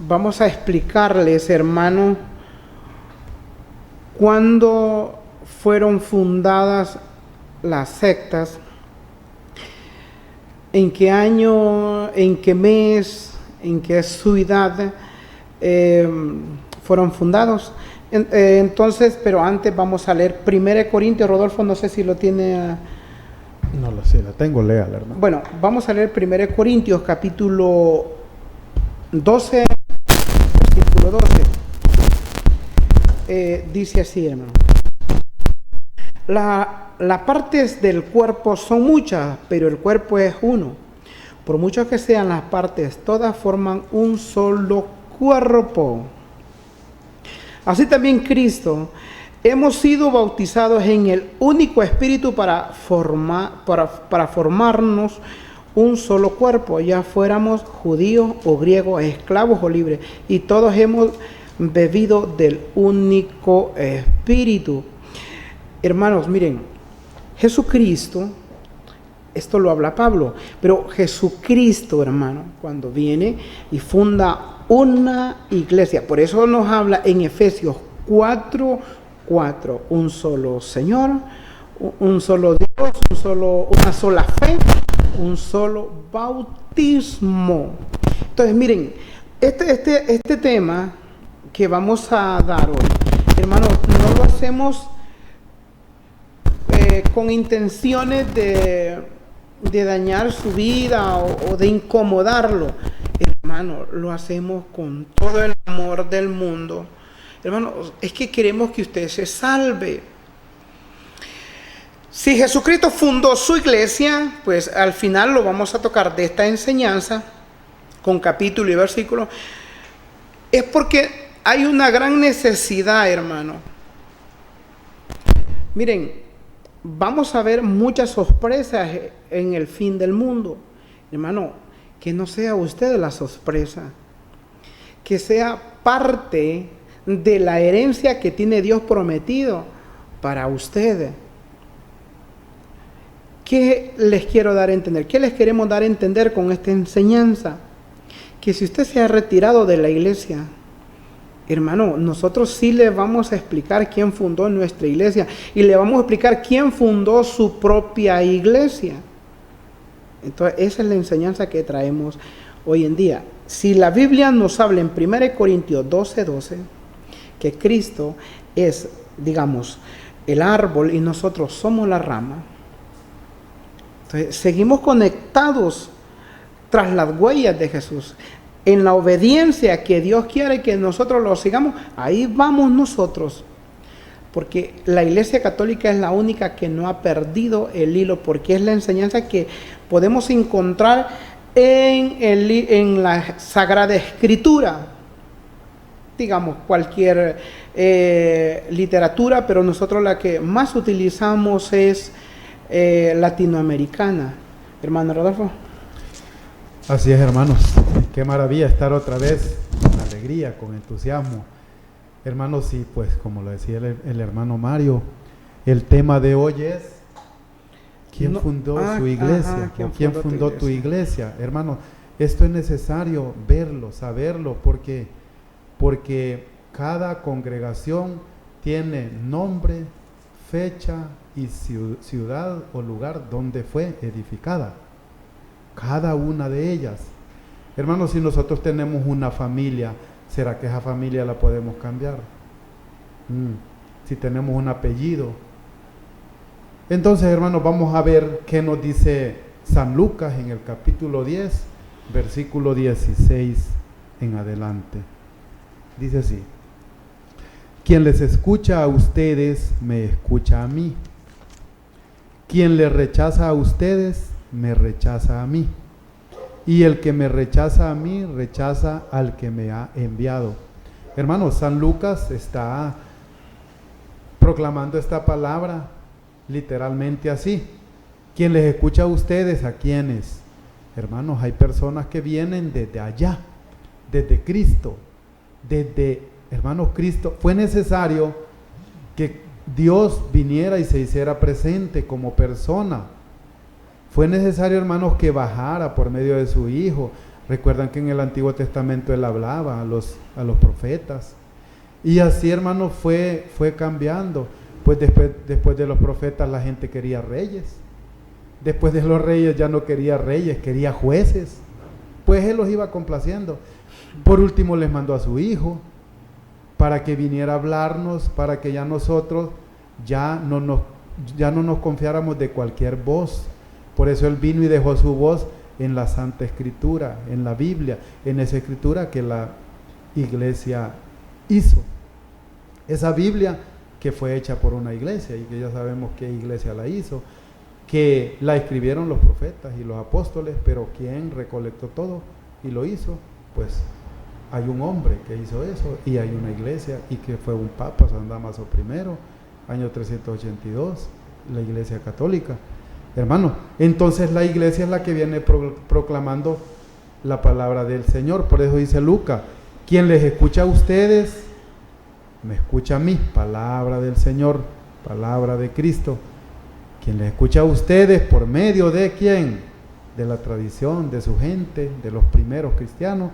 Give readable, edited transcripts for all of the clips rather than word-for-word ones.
vamos a explicarles, hermano, cuándo fueron fundadas las sectas, en qué año, en qué mes, en qué ciudad fueron fundados. Entonces, pero antes vamos a leer 1 Corintios. Rodolfo, no sé si lo tiene. No lo sé, la tengo, léala, hermano. Bueno, vamos a leer 1 Corintios, capítulo 12, versículo 12. Dice así, hermano. Las partes del cuerpo son muchas, pero el cuerpo es uno. Por mucho que sean las partes, todas forman un solo cuerpo. Así también Cristo, hemos sido bautizados en el único espíritu para formarnos un solo cuerpo, ya fuéramos judíos o griegos, esclavos o libres, y todos hemos bebido del único espíritu. Hermanos, miren, Jesucristo, esto lo habla Pablo, pero Jesucristo, hermano, cuando viene y funda una iglesia, por eso nos habla en Efesios 4:4, un solo Señor, un solo Dios, una sola fe, un solo bautismo. Entonces, miren, este tema que vamos a dar hoy, hermano, no lo hacemos con intenciones de dañar su vida o de incomodarlo. Hermano, lo hacemos con todo el amor del mundo. Hermano, es que queremos que usted se salve. Si Jesucristo fundó su iglesia, pues al final lo vamos a tocar de esta enseñanza, con capítulo y versículo, es porque hay una gran necesidad, hermano. Miren, vamos a ver muchas sorpresas en el fin del mundo. Hermano, que no sea usted la sorpresa, que sea parte de la herencia que tiene Dios prometido para usted. ¿Qué les quiero dar a entender? ¿Qué les queremos dar a entender con esta enseñanza? Que si usted se ha retirado de la iglesia, hermano, nosotros sí le vamos a explicar quién fundó nuestra iglesia y le vamos a explicar quién fundó su propia iglesia. Entonces, esa es la enseñanza que traemos hoy en día. Si la Biblia nos habla en 1 Corintios 12:12, que Cristo es, digamos, el árbol y nosotros somos la rama, entonces seguimos conectados tras las huellas de Jesús. En la obediencia que Dios quiere que nosotros lo sigamos, ahí vamos nosotros. Porque la Iglesia Católica es la única que no ha perdido el hilo, porque es la enseñanza que podemos encontrar en la Sagrada Escritura. Digamos, cualquier literatura, pero nosotros la que más utilizamos es latinoamericana. Hermano Rodolfo. Así es, hermanos. Qué maravilla estar otra vez con alegría, con entusiasmo. Hermanos, sí, pues como lo decía el hermano Mario, el tema de hoy es ¿quién fundó su iglesia? ¿Quién fundó tu iglesia? Hermanos, esto es necesario verlo, saberlo, porque cada congregación tiene nombre, fecha y ciudad o lugar donde fue edificada. Cada una de ellas. Hermanos, si nosotros tenemos una familia, ¿será que esa familia la podemos cambiar? Si tenemos un apellido. Entonces, hermanos, vamos a ver qué nos dice San Lucas en el capítulo 10, versículo 16 en adelante. Dice así: quien les escucha a ustedes, me escucha a mí. Quien les rechaza a ustedes, me rechaza a mí. Y el que me rechaza a mí, rechaza al que me ha enviado. Hermanos, San Lucas está proclamando esta palabra literalmente así. Quien les escucha a ustedes, ¿a quiénes? Hermanos, hay personas que vienen desde allá, desde Cristo, hermanos, Cristo. Fue necesario que Dios viniera y se hiciera presente como persona. Fue necesario, hermanos, que bajara por medio de su Hijo. Recuerdan que en el Antiguo Testamento Él hablaba a los profetas. Y así, hermano, fue cambiando. Pues después de los profetas la gente quería reyes. Después de los reyes ya no quería reyes, quería jueces. Pues Él los iba complaciendo. Por último les mandó a su Hijo para que viniera a hablarnos, para que ya nosotros ya no nos confiáramos de cualquier voz. Por eso Él vino y dejó su voz en la Santa Escritura, en la Biblia, en esa Escritura que la Iglesia hizo. Esa Biblia que fue hecha por una iglesia y que ya sabemos qué iglesia la hizo, que la escribieron los profetas y los apóstoles, pero ¿quién recolectó todo y lo hizo? Pues hay un hombre que hizo eso y hay una iglesia, y que fue un papa, San Dámaso I, año 382, la Iglesia Católica. Hermano, entonces la iglesia es la que viene proclamando la palabra del Señor. Por eso dice Lucas: quien les escucha a ustedes, me escucha a mí. Palabra del Señor, palabra de Cristo. Quien les escucha a ustedes, ¿por medio de quién? De la tradición, de su gente, de los primeros cristianos.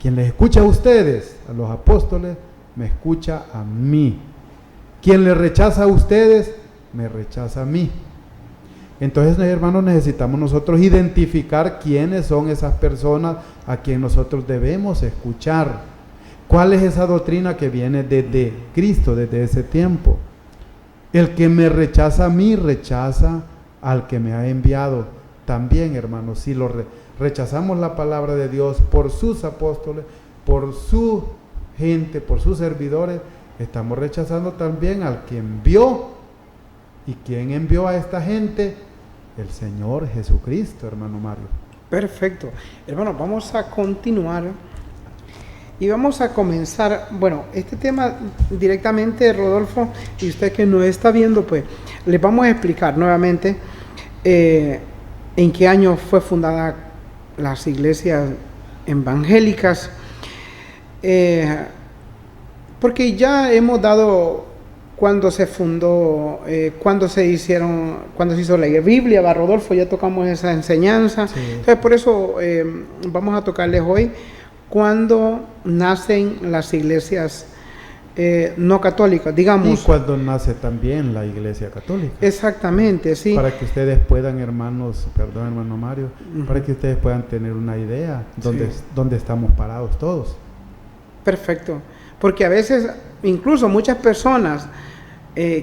Quien les escucha a ustedes, a los apóstoles, me escucha a mí. Quien les rechaza a ustedes, me rechaza a mí. Entonces, hermanos, necesitamos nosotros identificar quiénes son esas personas a quien nosotros debemos escuchar. ¿Cuál es esa doctrina que viene desde Cristo, desde ese tiempo? El que me rechaza a mí, rechaza al que me ha enviado. También, hermanos, si rechazamos la palabra de Dios por sus apóstoles, por su gente, por sus servidores, estamos rechazando también al que envió. ¿Y quién envió a esta gente? El Señor Jesucristo, hermano Mario. Perfecto. Hermano, vamos a continuar y vamos a comenzar, bueno, este tema directamente, Rodolfo, y usted que nos está viendo, pues, les vamos a explicar nuevamente en qué año fue fundada las iglesias evangélicas, porque ya hemos dado cuando se fundó, cuando se hizo la Biblia, va, Rodolfo, ya tocamos esa enseñanza. Sí. Entonces, por eso vamos a tocarles hoy cuando nacen las iglesias no católicas, digamos. Y cuando nace también la iglesia católica. Exactamente, sí. Para que ustedes puedan, hermanos, perdón, hermano Mario, para que ustedes puedan tener una idea dónde estamos parados todos. Perfecto. Porque a veces, incluso muchas personas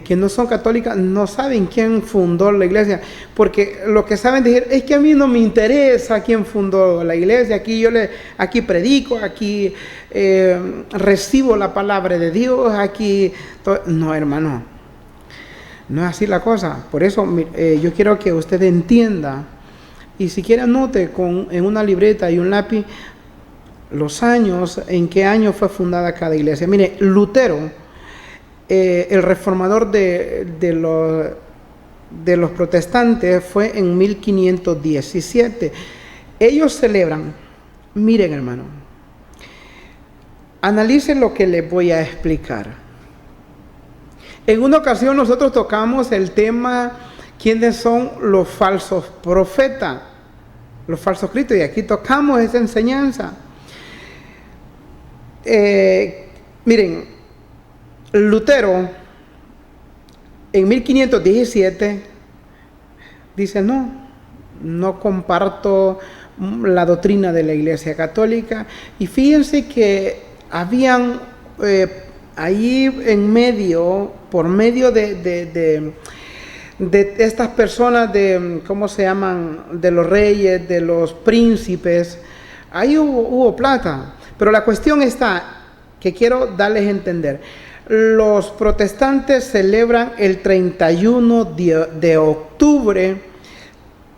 que no son católicas no saben quién fundó la iglesia, porque lo que saben decir es que a mí no me interesa quién fundó la iglesia, aquí predico, aquí recibo la palabra de Dios, no, hermano, no es así la cosa. Por eso yo quiero que usted entienda, y si quiere anote en una libreta y un lápiz los años, en qué año fue fundada cada iglesia. Mire, Lutero, el reformador de los protestantes, fue en 1517. Ellos celebran, miren, hermano, analicen lo que les voy a explicar. En una ocasión nosotros tocamos el tema, ¿quiénes son los falsos profetas? Los falsos cristos, y aquí tocamos esa enseñanza. Miren, Lutero en 1517 dice: no comparto la doctrina de la Iglesia Católica. Y fíjense que habían ahí en medio, por medio de estas personas, ¿cómo se llaman?, de los reyes, de los príncipes, ahí hubo plata. Pero la cuestión está, que quiero darles a entender, los protestantes celebran el 31 de octubre,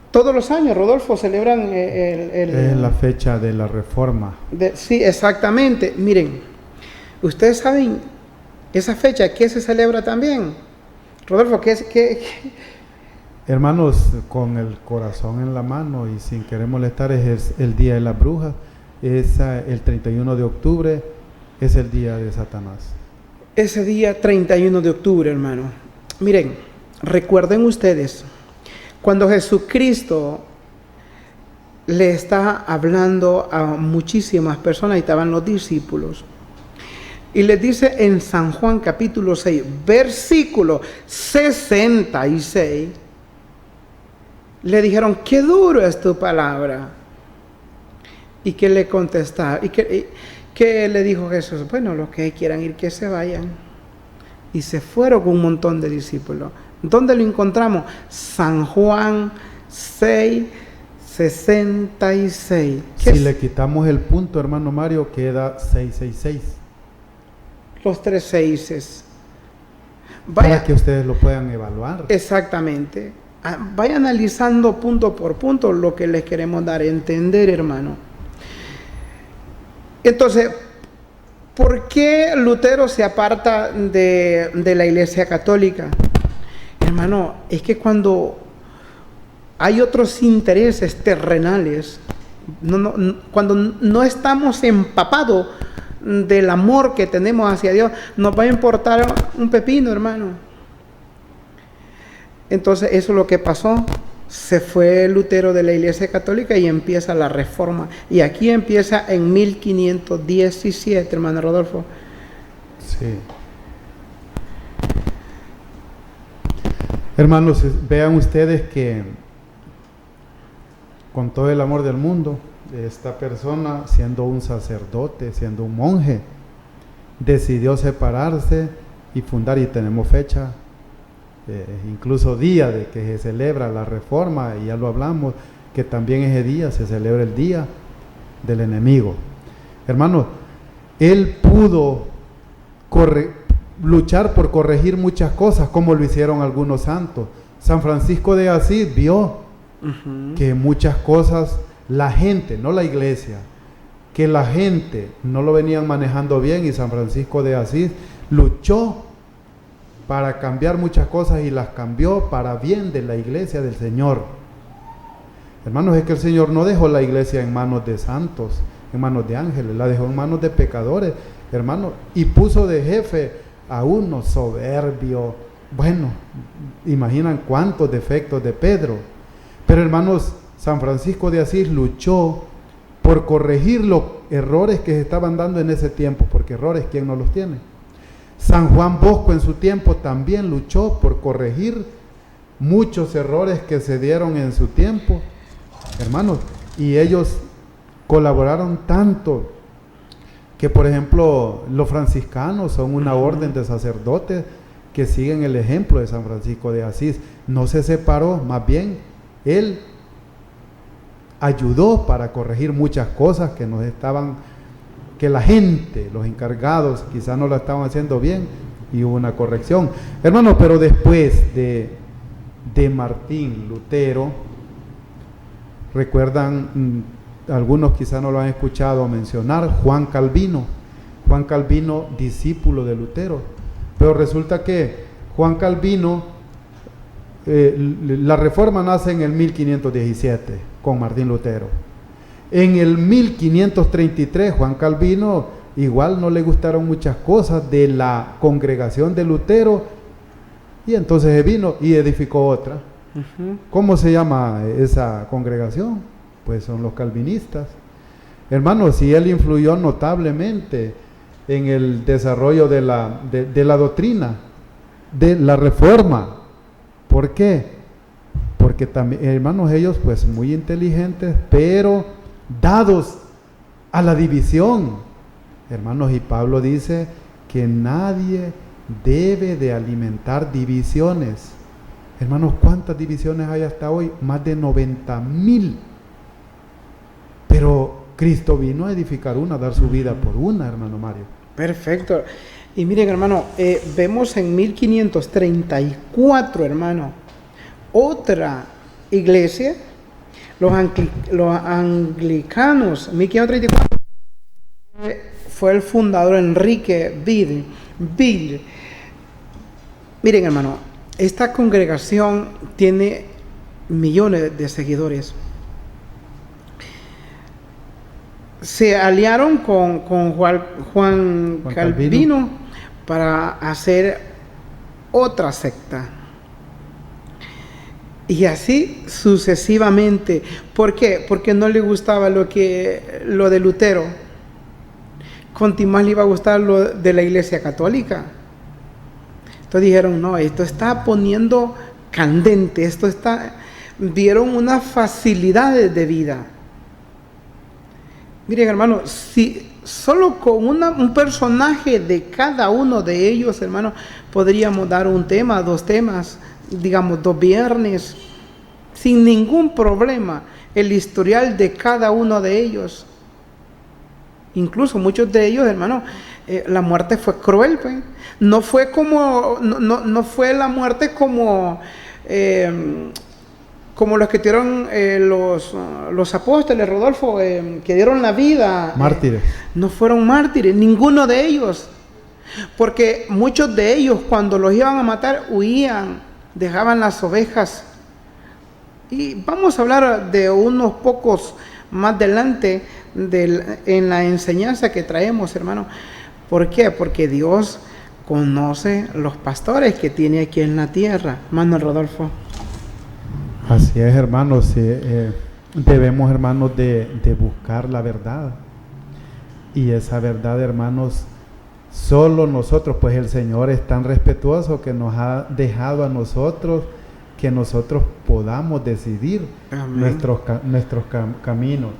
todos los años, Rodolfo, celebran es la fecha de la Reforma. Sí, exactamente. Miren, ustedes saben esa fecha, ¿qué se celebra también? Rodolfo, ¿qué? Hermanos, con el corazón en la mano y sin querer molestar, es el Día de las Brujas. El 31 de octubre es el día de Satanás. Ese día 31 de octubre, hermano. Miren, recuerden ustedes, cuando Jesucristo le está hablando a muchísimas personas y estaban los discípulos. Y les dice en San Juan capítulo 6, versículo 66, le dijeron, qué duro es tu palabra. ¿Y qué le contestaron? ¿Y qué le dijo Jesús? Bueno, los que quieran ir, que se vayan. Y se fueron con un montón de discípulos. ¿Dónde lo encontramos? San Juan 6, 66. Si le quitamos el punto, hermano Mario, queda 666. Los 3 seises. Para que ustedes lo puedan evaluar. Exactamente. Vaya analizando punto por punto lo que les queremos dar a entender, hermano. Entonces, ¿por qué Lutero se aparta de la Iglesia Católica? Hermano, es que cuando hay otros intereses terrenales, cuando no estamos empapados del amor que tenemos hacia Dios, nos va a importar un pepino, hermano. Entonces eso es lo que pasó. Se fue Lutero de la Iglesia Católica y empieza la Reforma. Y aquí empieza en 1517, hermano Rodolfo. Sí. Hermanos, vean ustedes que con todo el amor del mundo, esta persona, siendo un sacerdote, siendo un monje, decidió separarse y fundar, y tenemos fecha, incluso día de que se celebra la Reforma, y ya lo hablamos, que también ese día se celebra el día del enemigo. Hermanos, él pudo luchar por corregir muchas cosas, como lo hicieron algunos santos. San Francisco de Asís vio que muchas cosas la gente, no la iglesia, que la gente no lo venían manejando bien, y San Francisco de Asís luchó para cambiar muchas cosas y las cambió para bien de la iglesia del Señor. Hermanos, es que el Señor no dejó la iglesia en manos de santos, en manos de ángeles, la dejó en manos de pecadores, hermanos, y puso de jefe a uno soberbio. Bueno, imaginan cuántos defectos de Pedro. Pero hermanos, San Francisco de Asís luchó por corregir los errores que se estaban dando en ese tiempo, porque errores, ¿quién no los tiene? San Juan Bosco en su tiempo también luchó por corregir muchos errores que se dieron en su tiempo, hermanos, y ellos colaboraron tanto que, por ejemplo, los franciscanos son una orden de sacerdotes que siguen el ejemplo de San Francisco de Asís. No se separó, más bien él ayudó para corregir muchas cosas que la gente, los encargados, quizás no lo estaban haciendo bien, y hubo una corrección. Hermanos, pero después de Martín Lutero, recuerdan, algunos quizás no lo han escuchado mencionar, Juan Calvino, discípulo de Lutero. Pero resulta que Juan Calvino, la Reforma nace en el 1517 con Martín Lutero. En el 1533 Juan Calvino igual no le gustaron muchas cosas de la congregación de Lutero, y entonces vino y edificó otra. ¿Cómo se llama esa congregación? Pues son los calvinistas. Hermanos, y él influyó notablemente en el desarrollo de la doctrina, de la Reforma. ¿Por qué? Porque también, hermanos, ellos pues muy inteligentes, pero dados a la división, hermanos, y Pablo dice que nadie debe de alimentar divisiones. Hermanos, ¿cuántas divisiones hay hasta hoy? Más de 90,000. Pero Cristo vino a edificar una, a dar su vida por una, hermano Mario. Perfecto. Y miren, hermano, vemos en 1534, hermano, otra iglesia, los anglicanos, 1534, fue el fundador Enrique Bede. Miren, hermano, esta congregación tiene millones de seguidores. Se aliaron con Juan Calvino para hacer otra secta. Y así sucesivamente. ¿Por qué? Porque no le gustaba lo de Lutero. Con Timás le iba a gustar lo de la Iglesia Católica. Entonces dijeron, no, esto está poniendo candente, vieron unas facilidades de vida. Miren, hermano, si solo con un personaje de cada uno de ellos, hermano, podríamos dar un tema, 2 temas, digamos 2 viernes, sin ningún problema, el historial de cada uno de ellos. Incluso muchos de ellos, hermano, la muerte fue cruel, pues. No fue fue la muerte como los que dieron los apóstoles, Rodolfo, que dieron la vida. Mártires. No fueron mártires, ninguno de ellos. Porque muchos de ellos, cuando los iban a matar, huían, dejaban las ovejas. Y vamos a hablar de unos pocos más adelante en la enseñanza que traemos, hermano. ¿Por qué? Porque Dios conoce los pastores que tiene aquí en la tierra. Hermano Rodolfo. Así es, hermanos. Debemos, hermanos, de buscar la verdad. Y esa verdad, hermanos, solo nosotros, pues el Señor es tan respetuoso que nos ha dejado a nosotros que nosotros podamos decidir nuestros caminos.